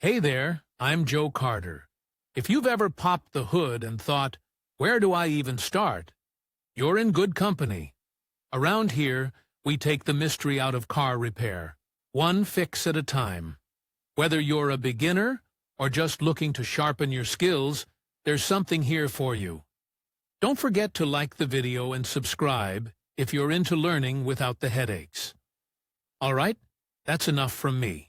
Hey there, I'm Joe Carter. If you've ever popped the hood and thought, where do I even start? You're in good company. Around here, we take the mystery out of car repair, one fix at a time. Whether you're a beginner or just looking to sharpen your skills, there's something here for you. Don't forget to like the video and subscribe if you're into learning without the headaches. All right, that's enough from me.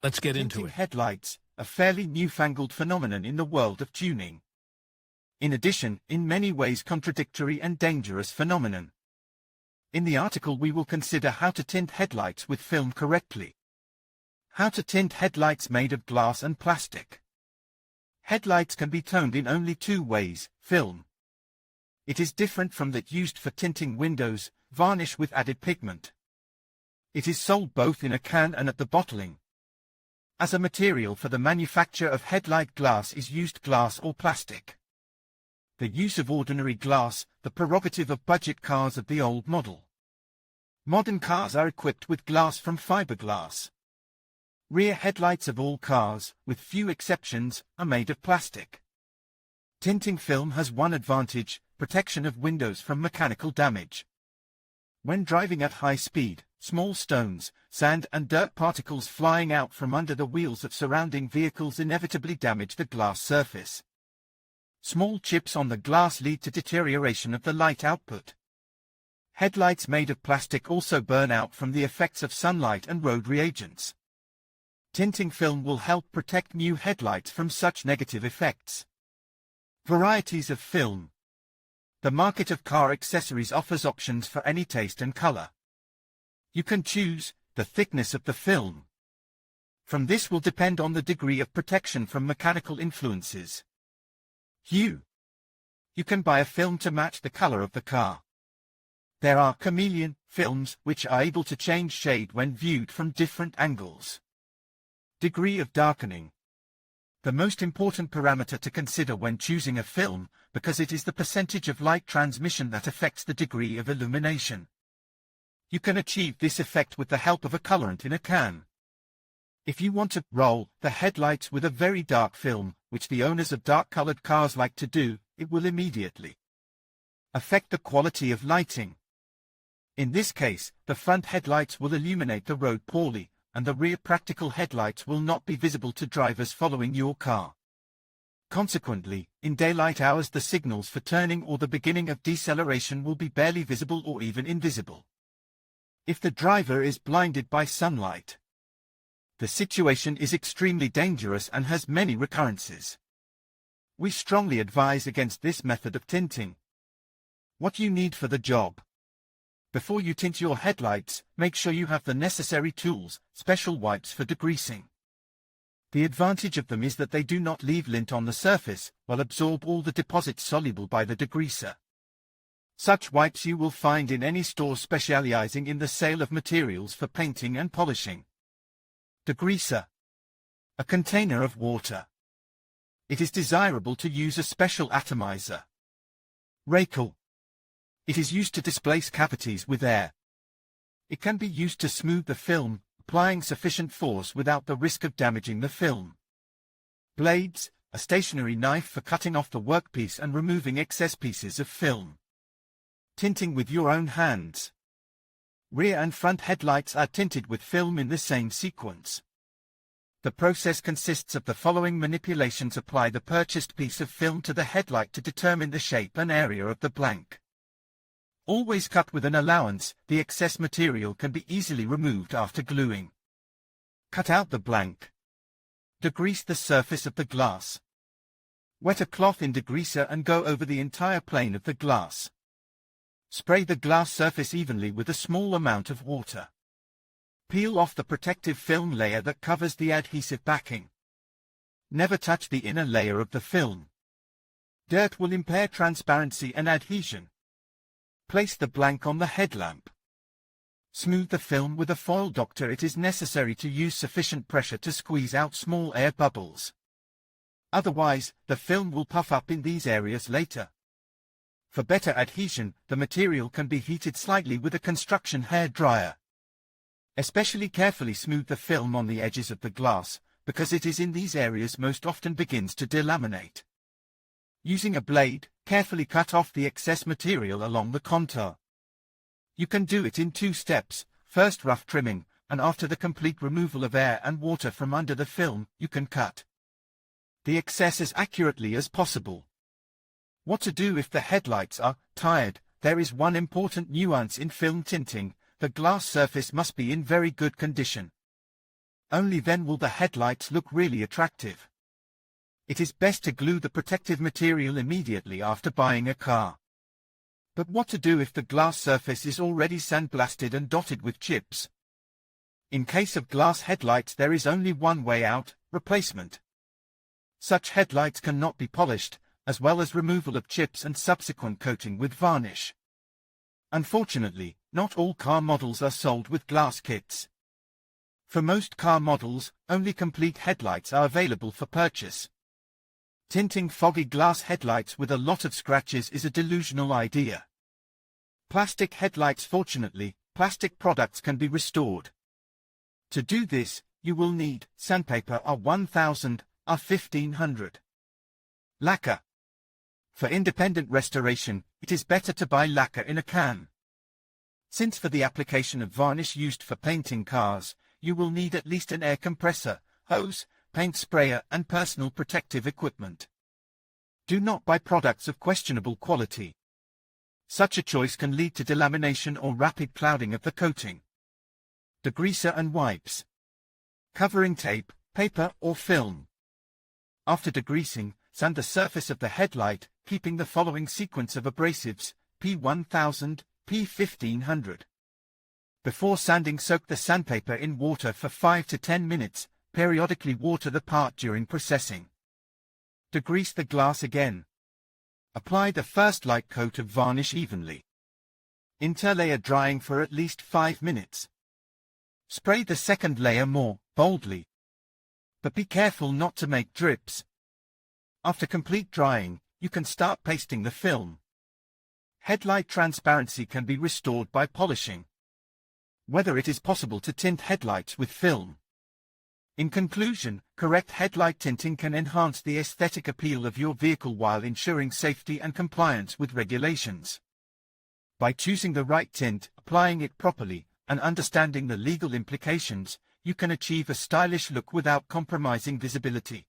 Let's get into Tinting it. headlights, a fairly newfangled phenomenon in the world of tuning. In addition, in many ways contradictory and dangerous phenomenon. In the article we will consider how to tint headlights with film correctly. How to tint headlights made of glass and plastic. Headlights can be toned in only two ways, film. It is different from that used for tinting windows, varnish with added pigment. It is sold both in a can and at the bottling. As a material for the manufacture of headlight glass is used glass or plastic. The use of ordinary glass, the prerogative of budget cars of the old model. Modern cars are equipped with glass from fiberglass. Rear headlights of all cars, with few exceptions, are made of plastic. Tinting film has one advantage, protection of windows from mechanical damage. When driving at high speed, small stones, sand and dirt particles flying out from under the wheels of surrounding vehicles inevitably damage the glass surface. Small chips on the glass lead to deterioration of the light output. Headlights made of plastic also burn out from the effects of sunlight and road reagents. Tinting film will help protect new headlights from such negative effects. Varieties of film. The market of car accessories offers options for any taste and color. You can choose the thickness of the film. From this will depend on the degree of protection from mechanical influences. Hue. You can buy a film to match the color of the car. There are chameleon films which are able to change shade when viewed from different angles. Degree of darkening. The most important parameter to consider when choosing a film, because it is the percentage of light transmission that affects the degree of illumination. You can achieve this effect with the help of a colorant in a can. If you want to roll the headlights with a very dark film, which the owners of dark-colored cars like to do, it will immediately affect the quality of lighting. In this case, the front headlights will illuminate the road poorly, and the rear practical headlights will not be visible to drivers following your car. Consequently, in daylight hours the signals for turning or the beginning of deceleration will be barely visible or even invisible. If the driver is blinded by sunlight, the situation is extremely dangerous and has many recurrences. We strongly advise against this method of tinting. What you need for the job. Before you tint your headlights, make sure you have the necessary tools, special wipes for degreasing. The advantage of them is that they do not leave lint on the surface, but absorb all the deposits soluble by the degreaser. Such wipes you will find in any store specializing in the sale of materials for painting and polishing. Degreaser. A container of water. It is desirable to use a special atomizer. Rake. It is used to displace cavities with air. It can be used to smooth the film, applying sufficient force without the risk of damaging the film. Blades, a stationary knife for cutting off the workpiece and removing excess pieces of film. Tinting with your own hands. Rear and front headlights are tinted with film in the same sequence. The process consists of the following manipulations. Apply the purchased piece of film to the headlight to determine the shape and area of the blank. Always cut with an allowance, the excess material can be easily removed after gluing. Cut out the blank. Degrease the surface of the glass. Wet a cloth in degreaser and go over the entire plane of the glass. Spray the glass surface evenly with a small amount of water. Peel off the protective film layer that covers the adhesive backing. Never touch the inner layer of the film. Dirt will impair transparency and adhesion. Place the blank on the headlamp. Smooth the film with a foil doctor. It is necessary to use sufficient pressure to squeeze out small air bubbles. Otherwise, the film will puff up in these areas later. For better adhesion, the material can be heated slightly with a construction hair dryer. Especially carefully smooth the film on the edges of the glass, because it is in these areas most often begins to delaminate. Using a blade, carefully cut off the excess material along the contour. You can do it in 2 steps, first rough trimming, and after the complete removal of air and water from under the film, you can cut the excess as accurately as possible. What to do if the headlights are tired? There is one important nuance in film tinting: the glass surface must be in very good condition. Only then will the headlights look really attractive. It is best to glue the protective material immediately after buying a car. But what to do if the glass surface is already sandblasted and dotted with chips? In case of glass headlights, there is only one way out: replacement. Such headlights cannot be polished, as well as removal of chips and subsequent coating with varnish. Unfortunately, not all car models are sold with glass kits. For most car models, only complete headlights are available for purchase. Tinting foggy glass headlights with a lot of scratches is a delusional idea. Plastic headlights. Fortunately, plastic products can be restored. To do this, you will need sandpaper R1000, R1500. Lacquer. For independent restoration, it is better to buy lacquer in a can. Since for the application of varnish used for painting cars, you will need at least an air compressor, hose, paint sprayer and personal protective equipment. Do not buy products of questionable quality. Such a choice can lead to delamination or rapid clouding of the coating. Degreaser and wipes. Covering tape, paper or film. After degreasing, sand the surface of the headlight, keeping the following sequence of abrasives: P1000, P1500. Before sanding, soak the sandpaper in water for 5 to 10 minutes, periodically water the part during processing. Degrease the glass again. Apply the first light coat of varnish evenly. Interlayer drying for at least 5 minutes. Spray the second layer more boldly, but be careful not to make drips. After complete drying, you can start pasting the film. Headlight transparency can be restored by polishing. Whether it is possible to tint headlights with film. In conclusion, correct headlight tinting can enhance the aesthetic appeal of your vehicle while ensuring safety and compliance with regulations. By choosing the right tint, applying it properly, and understanding the legal implications, you can achieve a stylish look without compromising visibility.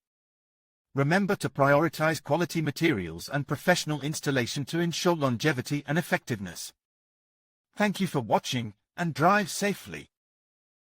Remember to prioritize quality materials and professional installation to ensure longevity and effectiveness. Thank you for watching, and drive safely.